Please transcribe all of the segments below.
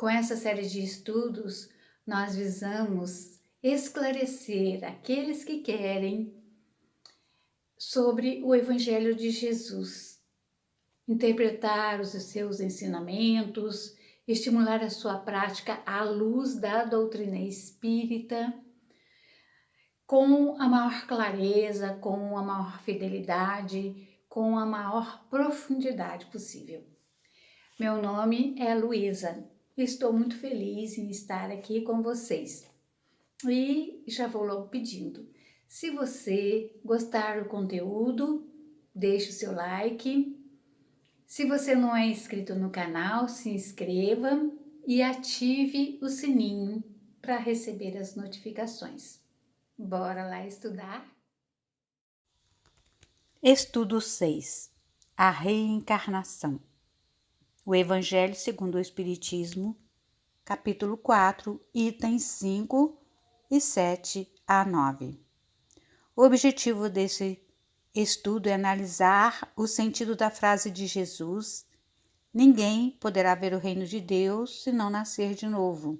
Com essa série de estudos, nós visamos esclarecer aqueles que querem sobre o Evangelho de Jesus, interpretar os seus ensinamentos, estimular a sua prática à luz da doutrina espírita, com a maior clareza, com a maior fidelidade, com a maior profundidade possível. Meu nome é Luísa. Estou muito feliz em estar aqui com vocês. E já vou logo pedindo, se você gostar do conteúdo, deixe o seu like. Se você não é inscrito no canal, se inscreva e ative o sininho para receber as notificações. Bora lá estudar? Estudo 6. A reencarnação. O Evangelho segundo o Espiritismo, capítulo 4, itens 5 e 7 a 9. O objetivo desse estudo é analisar o sentido da frase de Jesus: ninguém poderá ver o reino de Deus se não nascer de novo,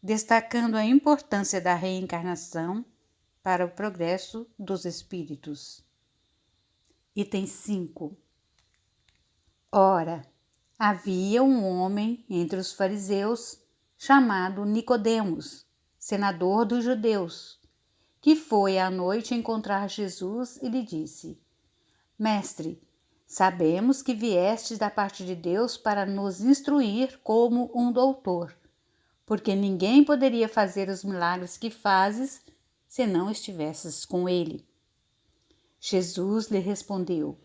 destacando a importância da reencarnação para o progresso dos espíritos. Item 5. Ora, havia um homem entre os fariseus chamado Nicodemos, senador dos judeus, que foi à noite encontrar Jesus e lhe disse: Mestre, sabemos que viestes da parte de Deus para nos instruir como um doutor, porque ninguém poderia fazer os milagres que fazes se não estivesses com ele. Jesus lhe respondeu: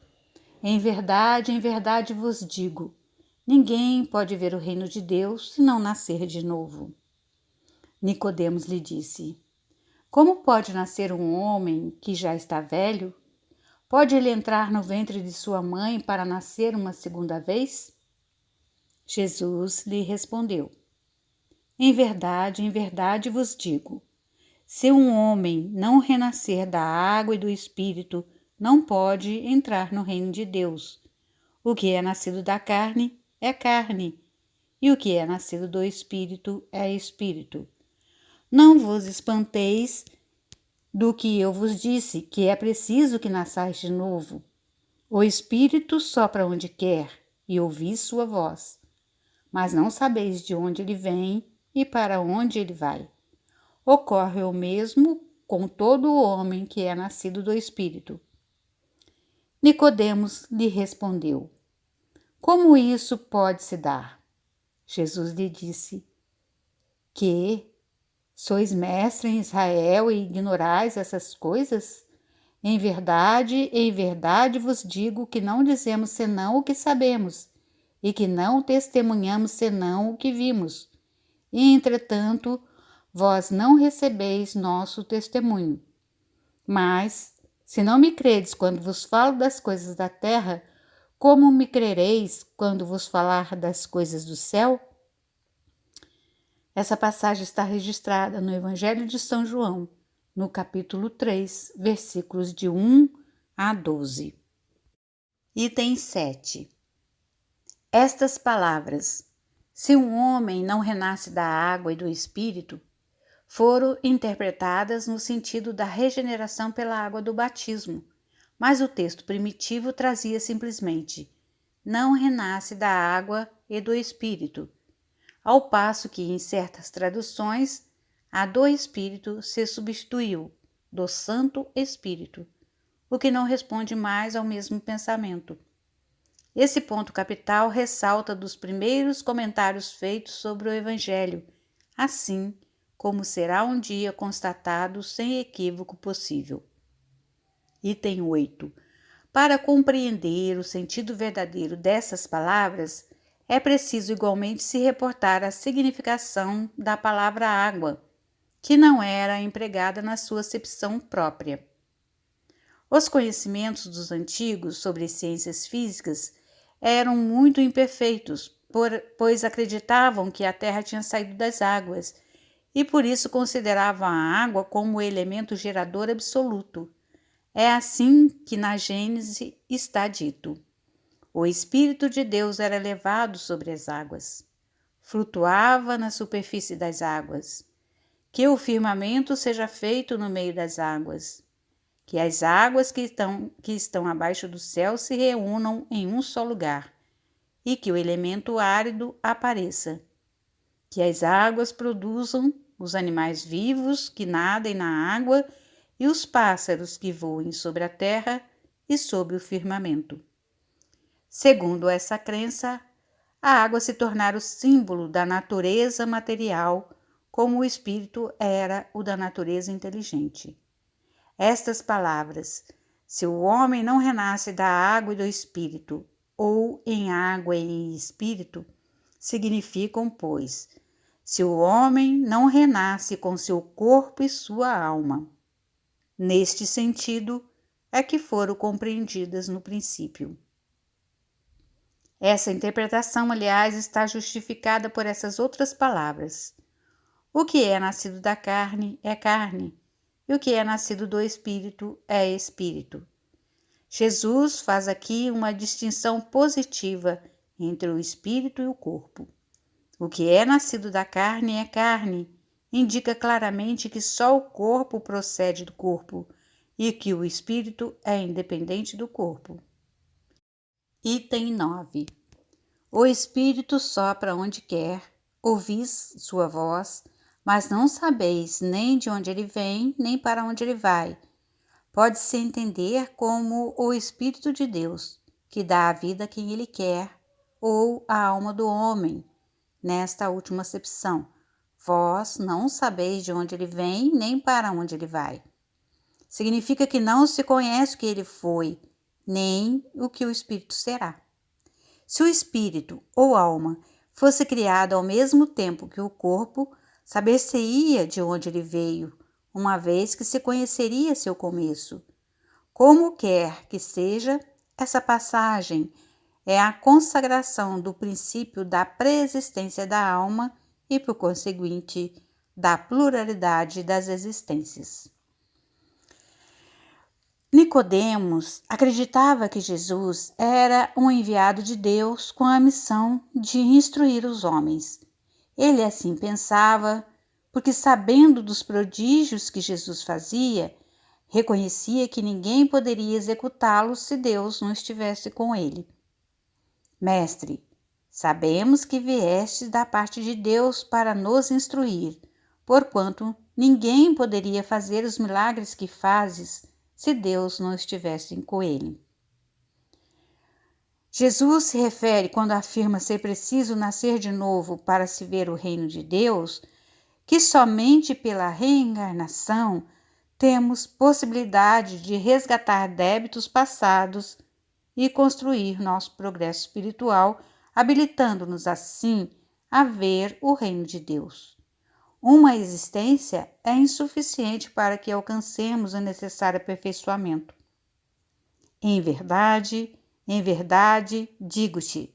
em verdade vos digo, ninguém pode ver o reino de Deus se não nascer de novo. Nicodemos lhe disse: como pode nascer um homem que já está velho? Pode ele entrar no ventre de sua mãe para nascer uma segunda vez? Jesus lhe respondeu: em verdade vos digo, se um homem não renascer da água e do Espírito, não pode entrar no reino de Deus. O que é nascido da carne é carne, e o que é nascido do Espírito é Espírito. Não vos espanteis do que eu vos disse, que é preciso que nasçais de novo. O Espírito sopra onde quer, e ouvis sua voz, mas não sabeis de onde ele vem e para onde ele vai. Ocorre o mesmo com todo homem que é nascido do Espírito. Nicodemos lhe respondeu: como isso pode se dar? Jesus lhe disse: que sois mestre em Israel e ignorais essas coisas? Em verdade vos digo que não dizemos senão o que sabemos, e que não testemunhamos senão o que vimos. E, entretanto, vós não recebeis nosso testemunho. Mas, se não me credes quando vos falo das coisas da terra, como me crereis quando vos falar das coisas do céu? Essa passagem está registrada no Evangelho de São João, no capítulo 3, versículos de 1 a 12. Item 7. Estas palavras, se um homem não renasce da água e do Espírito, foram interpretadas no sentido da regeneração pela água do batismo, mas o texto primitivo trazia simplesmente: não renasce da água e do Espírito, ao passo que em certas traduções a do Espírito se substituiu do Santo Espírito, o que não responde mais ao mesmo pensamento. Esse ponto capital ressalta dos primeiros comentários feitos sobre o Evangelho, assim como será um dia constatado sem equívoco possível. Item 8. Para compreender o sentido verdadeiro dessas palavras, é preciso igualmente se reportar a significação da palavra água, que não era empregada na sua acepção própria. Os conhecimentos dos antigos sobre ciências físicas eram muito imperfeitos, pois acreditavam que a Terra tinha saído das águas e por isso consideravam a água como o elemento gerador absoluto. É assim que na Gênese está dito: o Espírito de Deus era levado sobre as águas. flutuava na superfície das águas. Que o firmamento seja feito no meio das águas. Que as águas que estão abaixo do céu se reúnam em um só lugar. E que o elemento árido apareça. Que as águas produzam os animais vivos que nadem na água e os pássaros que voem sobre a terra e sobre o firmamento. Segundo essa crença, a água se tornara o símbolo da natureza material, como o espírito era o da natureza inteligente. Estas palavras, se o homem não renasce da água e do espírito, ou em água e em espírito, significam, pois, se o homem não renasce com seu corpo e sua alma. Neste sentido, é que foram compreendidas no princípio. Essa interpretação, aliás, está justificada por essas outras palavras. O que é nascido da carne é carne, e o que é nascido do espírito é espírito. Jesus faz aqui uma distinção positiva entre o espírito e o corpo. O que é nascido da carne é carne, indica claramente que só o corpo procede do corpo e que o espírito é independente do corpo. Item 9. O espírito sopra onde quer, ouvis sua voz, mas não sabeis nem de onde ele vem, nem para onde ele vai. Pode-se entender como o Espírito de Deus, que dá a vida a quem ele quer, ou a alma do homem, nesta última acepção. Vós não sabeis de onde ele vem, nem para onde ele vai. Significa que não se conhece o que ele foi, nem o que o Espírito será. Se o Espírito ou alma fosse criado ao mesmo tempo que o corpo, saber-se-ia de onde ele veio, uma vez que se conheceria seu começo. Como quer que seja, essa passagem é a consagração do princípio da preexistência da alma e, por conseguinte, da pluralidade das existências. Nicodemos acreditava que Jesus era um enviado de Deus com a missão de instruir os homens. Ele assim pensava, porque sabendo dos prodígios que Jesus fazia, reconhecia que ninguém poderia executá-los se Deus não estivesse com ele. Mestre, sabemos que viestes da parte de Deus para nos instruir, porquanto ninguém poderia fazer os milagres que fazes se Deus não estivesse com ele. Jesus se refere, quando afirma ser preciso nascer de novo para se ver o reino de Deus, que somente pela reencarnação temos possibilidade de resgatar débitos passados e construir nosso progresso espiritual, habilitando-nos assim a ver o reino de Deus. Uma existência é insuficiente para que alcancemos o necessário aperfeiçoamento. Em verdade, digo-te,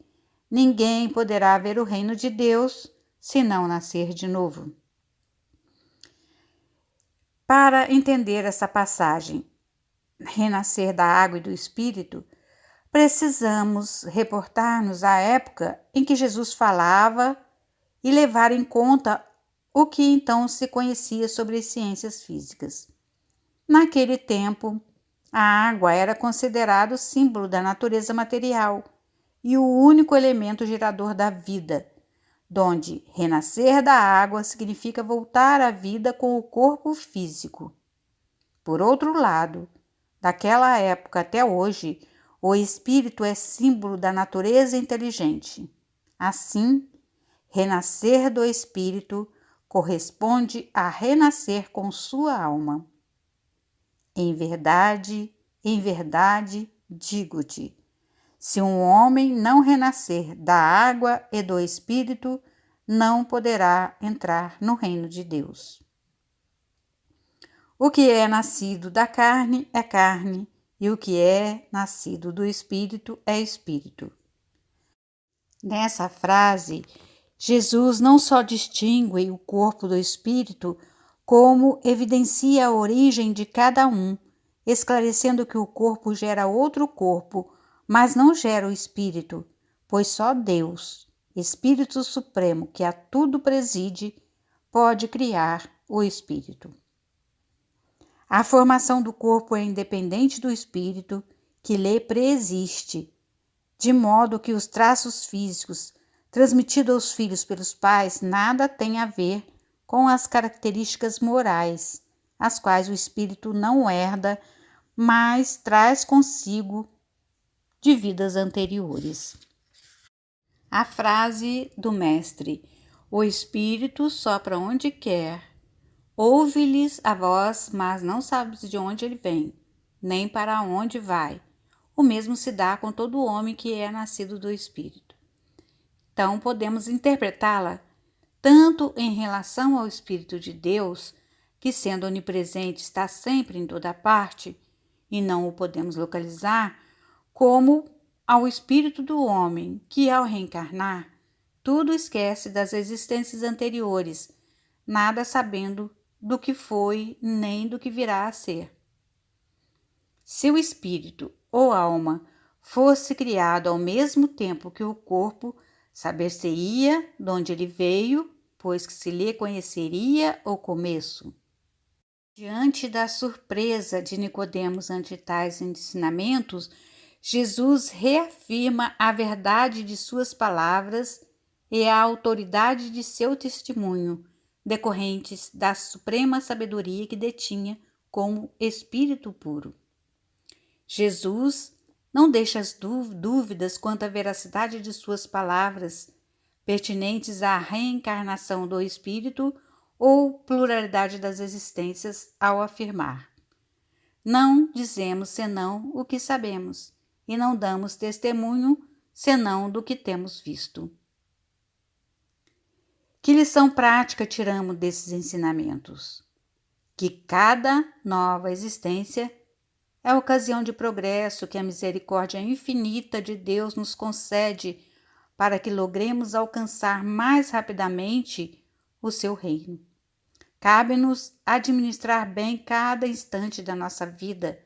ninguém poderá ver o reino de Deus se não nascer de novo. Para entender essa passagem, renascer da água e do Espírito, precisamos reportar-nos à época em que Jesus falava e levar em conta o que então se conhecia sobre as ciências físicas. Naquele tempo, a água era considerada o símbolo da natureza material e o único elemento gerador da vida, donde renascer da água significa voltar à vida com o corpo físico. Por outro lado, daquela época até hoje, o espírito é símbolo da natureza inteligente. Assim, renascer do espírito corresponde a renascer com sua alma. Em verdade, digo-te, se um homem não renascer da água e do espírito, não poderá entrar no reino de Deus. O que é nascido da carne é carne, e o que é nascido do espírito é espírito. Nessa frase, Jesus não só distingue o corpo do espírito, como evidencia a origem de cada um, esclarecendo que o corpo gera outro corpo, mas não gera o espírito, pois só Deus, Espírito Supremo que a tudo preside, pode criar o espírito. A formação do corpo é independente do espírito que lhe preexiste, de modo que os traços físicos transmitidos aos filhos pelos pais nada têm a ver com as características morais, as quais o espírito não herda, mas traz consigo de vidas anteriores. A frase do mestre: o espírito sopra onde quer, ouve-lhes a voz, mas não sabes de onde ele vem, nem para onde vai. O mesmo se dá com todo homem que é nascido do espírito. Então, podemos interpretá-la tanto em relação ao Espírito de Deus, que sendo onipresente está sempre em toda parte, e não o podemos localizar, como ao espírito do homem, que ao reencarnar, tudo esquece das existências anteriores, nada sabendo do que foi nem do que virá a ser. Se o espírito ou alma fosse criado ao mesmo tempo que o corpo, saber-se-ia de onde ele veio, pois que se lhe conheceria o começo. Diante da surpresa de Nicodemos ante tais ensinamentos, Jesus reafirma a verdade de suas palavras e a autoridade de seu testemunho, decorrentes da suprema sabedoria que detinha como espírito puro. Jesus não deixa as dúvidas quanto à veracidade de suas palavras, pertinentes à reencarnação do espírito ou pluralidade das existências, ao afirmar: não dizemos senão o que sabemos, e não damos testemunho senão do que temos visto. Que lição prática tiramos desses ensinamentos? Que cada nova existência é a ocasião de progresso que a misericórdia infinita de Deus nos concede para que logremos alcançar mais rapidamente o seu reino. Cabe-nos administrar bem cada instante da nossa vida,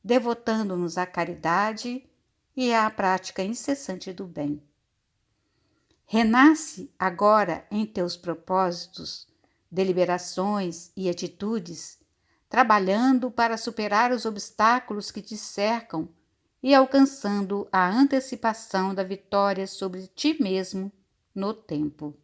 devotando-nos à caridade e à prática incessante do bem. Renasce agora em teus propósitos, deliberações e atitudes, trabalhando para superar os obstáculos que te cercam e alcançando a antecipação da vitória sobre ti mesmo no tempo.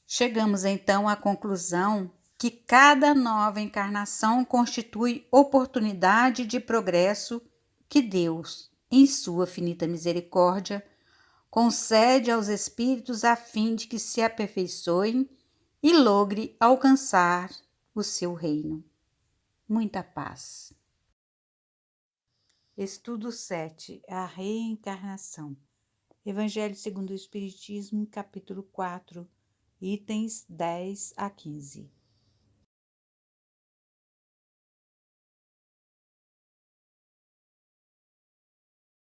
Chegamos então à conclusão que cada nova encarnação constitui oportunidade de progresso que Deus, em sua finita misericórdia, concede aos espíritos a fim de que se aperfeiçoem e logre alcançar o seu reino. Muita paz. Estudo 7. A reencarnação. Evangelho segundo o Espiritismo, capítulo 4, itens 10 a 15.